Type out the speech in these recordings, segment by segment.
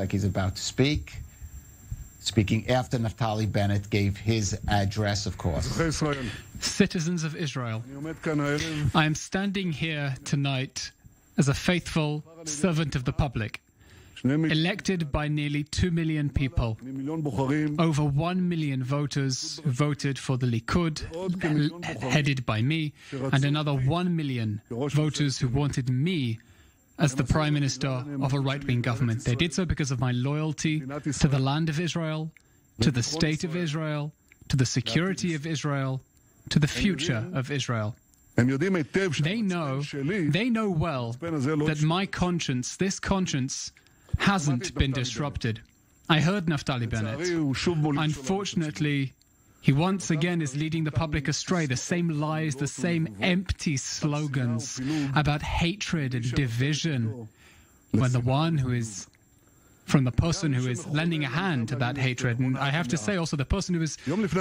like he's about to speak. Speaking after Naftali Bennett gave his address, of course. Citizens of Israel, I am standing here tonight as a faithful servant of the public, elected by nearly 2 million people. Over 1 million voters voted for the Likud, headed by me, and another 1 million voters who wanted me as the Prime Minister of a right-wing government. They did so because of my loyalty to the land of Israel, to the state of Israel, to the security of Israel, to the future of Israel. They know well that my conscience, this conscience, hasn't been disrupted. I heard Naftali Bennett. Unfortunately, he once again is leading the public astray. The same lies, the same empty slogans about hatred and division, when the one who is from the person who is lending a hand to that hatred. And I have to say also the person who is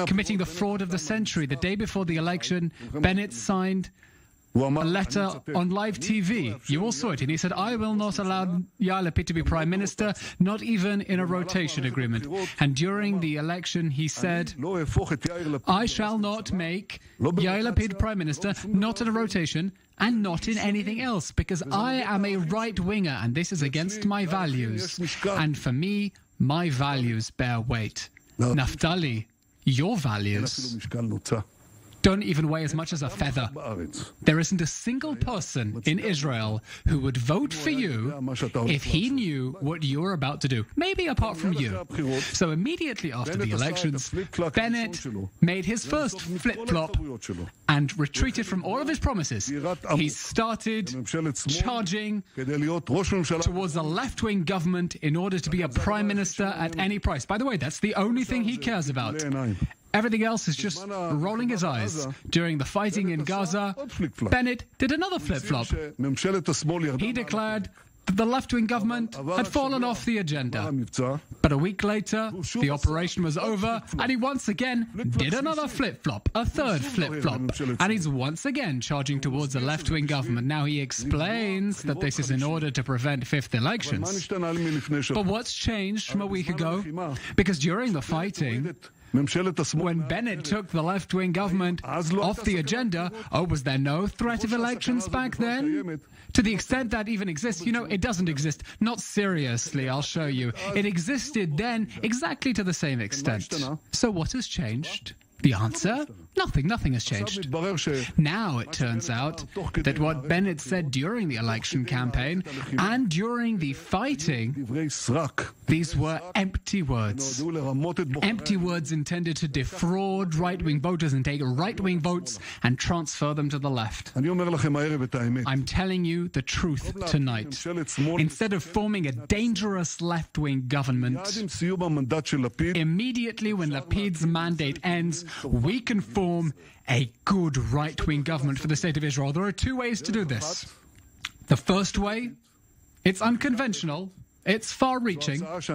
committing the fraud of the century. The day before the election, Bennett signed a letter on live TV. You all saw it. And he said, I will not allow Yair Lapid to be Prime Minister, not even in a rotation agreement. And during the election, he said, I shall not make Yair Lapid Prime Minister, not in a rotation, and not in anything else, because I am a right-winger, and this is against my values. And for me, my values bear weight. Naftali, your values don't even weigh as much as a feather. There isn't a single person in Israel who would vote for you if he knew what you're about to do. Maybe apart from you. So immediately after the elections, Bennett made his first flip-flop and retreated from all of his promises. He started charging towards a left-wing government in order to be a prime minister at any price. By the way, that's the only thing he cares about. Everything else is just rolling his eyes. During the fighting in Gaza, Bennett did another flip-flop. He declared that the left-wing government had fallen off the agenda. But a week later, the operation was over, and he once again did another flip-flop, a third flip-flop. And he's once again charging towards a left-wing government. Now he explains that this is in order to prevent fifth elections. But what's changed from a week ago? Because during the fighting, when Bennett took the left-wing government off the agenda, was there no threat of elections back then? To the extent that even exists, it doesn't exist. Not seriously, I'll show you. It existed then exactly to the same extent. So what has changed? The answer? Nothing has changed. Now it turns out that what Bennett said during the election campaign and during the fighting, these were empty words. Empty words intended to defraud right-wing voters and take right-wing votes and transfer them to the left. I'm telling you the truth tonight. Instead of forming a dangerous left-wing government, immediately when Lapid's mandate ends, we can form a good right-wing government for the state of Israel. There are two ways to do this. The first way, it's unconventional, it's far-reaching. It's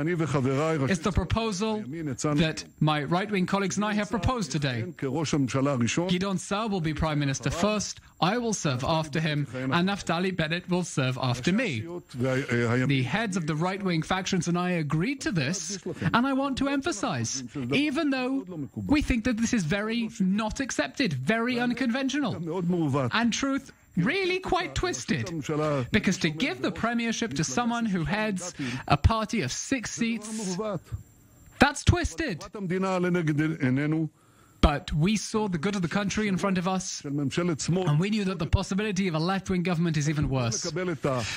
the proposal that my right-wing colleagues and I have proposed today. Gideon Saar will be Prime Minister first, I will serve after him, and Naftali Bennett will serve after me. The heads of the right-wing factions and I agreed to this, and I want to emphasize, even though we think that this is very not accepted, very unconventional, and truth, really quite twisted. Because to give the premiership to someone who heads a party of 6 seats, that's twisted. But we saw the good of the country in front of us, and we knew that the possibility of a left-wing government is even worse.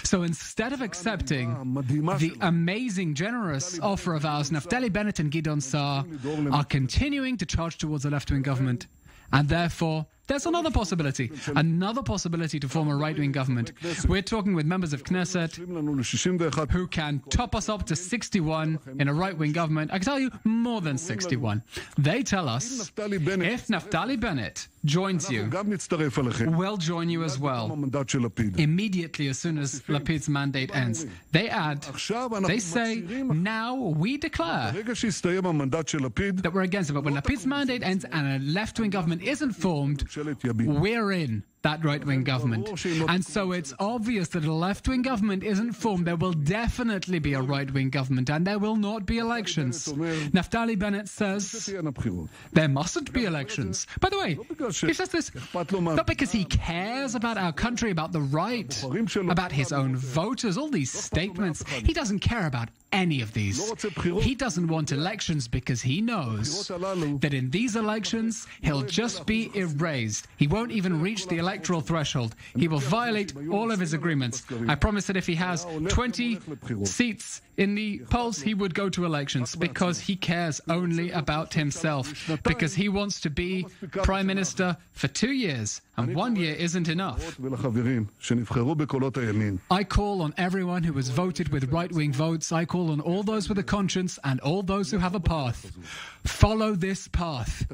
So instead of accepting the amazing, generous offer of ours, Naftali Bennett and Gideon Saar are continuing to charge towards a left-wing government. And therefore, there's another possibility to form a right-wing government. We're talking with members of Knesset who can top us up to 61 in a right-wing government. I can tell you, more than 61. They tell us, if Naftali Bennett joins you, we'll join you as well. Immediately as soon as Lapid's mandate ends. They add, they say, now we declare that we're against it. But when Lapid's mandate ends and a left-wing government isn't formed, we're in. that right-wing government. And so it's obvious that a left-wing government isn't formed. There will definitely be a right-wing government, and there will not be elections. Naftali Bennett says there mustn't be elections. By the way, he says this not because he cares about our country, about the right, about his own voters, all these statements. He doesn't care about any of these. He doesn't want elections because he knows that in these elections he'll just be erased. He won't even reach the electoral threshold. He will violate all of his agreements. I promise that if he has 20 seats in the polls, he would go to elections because he cares only about himself, because he wants to be prime minister for 2 years, and 1 year isn't enough. I call on everyone who has voted with right-wing votes. I call on all those with a conscience and all those who have a path. Follow this path.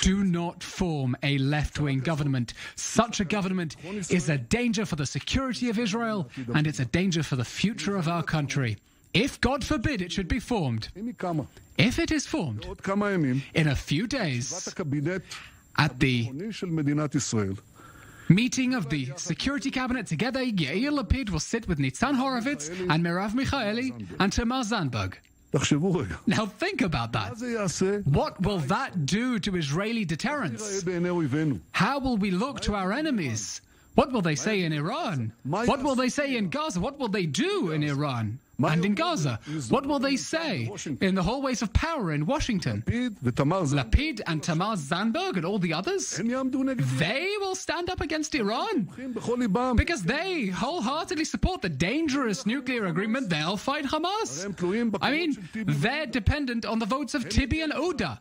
Do not form a left-wing government. Such a government is a danger for the security of Israel, and it's a danger for the future of our country. If, God forbid, it should be formed, if it is formed in a few days at the meeting of the Security Cabinet, together Yair Lapid will sit with Nitzan Horowitz and Merav Michaeli and Tamar Zandberg. Now think about that. What will that do to Israeli deterrence? How will we look to our enemies? What will they say in Iran? What will they say in Gaza? What will they do in Iran and in Gaza? What will they say in the hallways of power in Washington? Lapid and Tamar Zandberg and all the others? They will stand up against Iran because they wholeheartedly support the dangerous nuclear agreement. They'll fight Hamas. I mean, they're dependent on the votes of Tibi and Uda.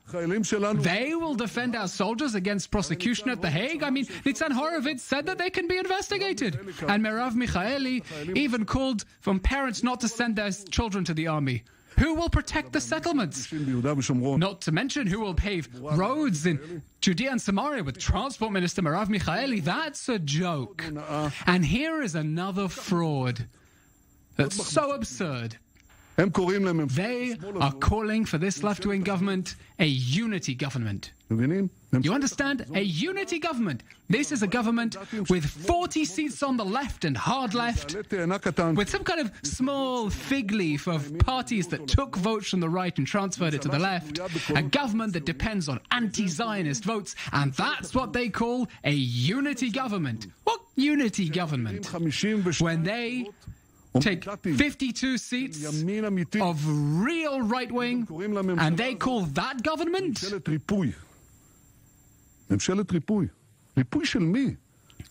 They will defend our soldiers against prosecution at The Hague. I mean, Nitzan Horowitz said that they can be investigated. And Merav Michaeli even called for parents not to send their children to the army. Who will protect the settlements? Not to mention who will pave roads in Judea and Samaria with Transport Minister Merav Michaeli. That's a joke. And here is another fraud that's so absurd. They are calling for this left-wing government a unity government. You understand? A unity government. This is a government with 40 seats on the left and hard left, with some kind of small fig leaf of parties that took votes from the right and transferred it to the left. A government that depends on anti-Zionist votes, and that's what they call a unity government. What unity government? When they take 52 seats of real right-wing, and they call that government?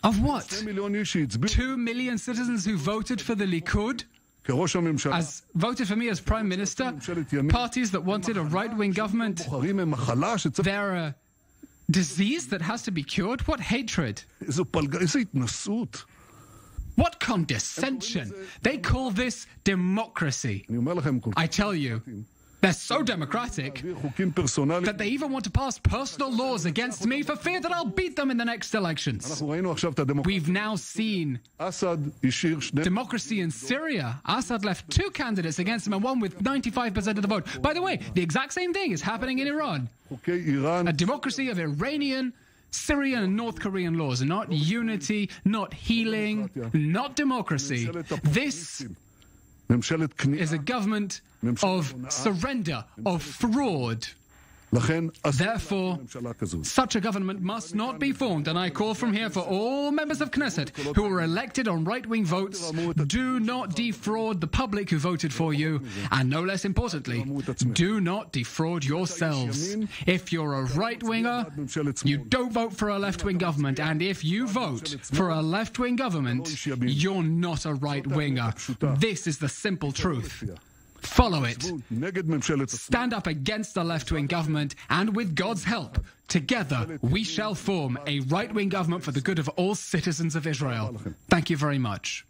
Of what? 2 million citizens who voted for the Likud, as voted for me as Prime Minister, parties that wanted a right-wing government. They're a disease that has to be cured? What hatred? What condescension? They call this democracy. I tell you, they're so democratic that they even want to pass personal laws against me for fear that I'll beat them in the next elections. We've now seen democracy in Syria. Assad left 2 candidates against him and one with 95% of the vote. By the way, the exact same thing is happening in Iran. A democracy of Iranian, Syrian and North Korean laws, not unity, not healing, not democracy. This is a government of surrender, of fraud. Therefore, such a government must not be formed, and I call from here for all members of Knesset who were elected on right-wing votes: do not defraud the public who voted for you, and no less importantly, do not defraud yourselves. If you're a right-winger, you don't vote for a left-wing government, and if you vote for a left-wing government, you're not a right-winger. This is the simple truth. Follow it. Stand up against the left-wing government, and with God's help, together we shall form a right-wing government for the good of all citizens of Israel. Thank you very much.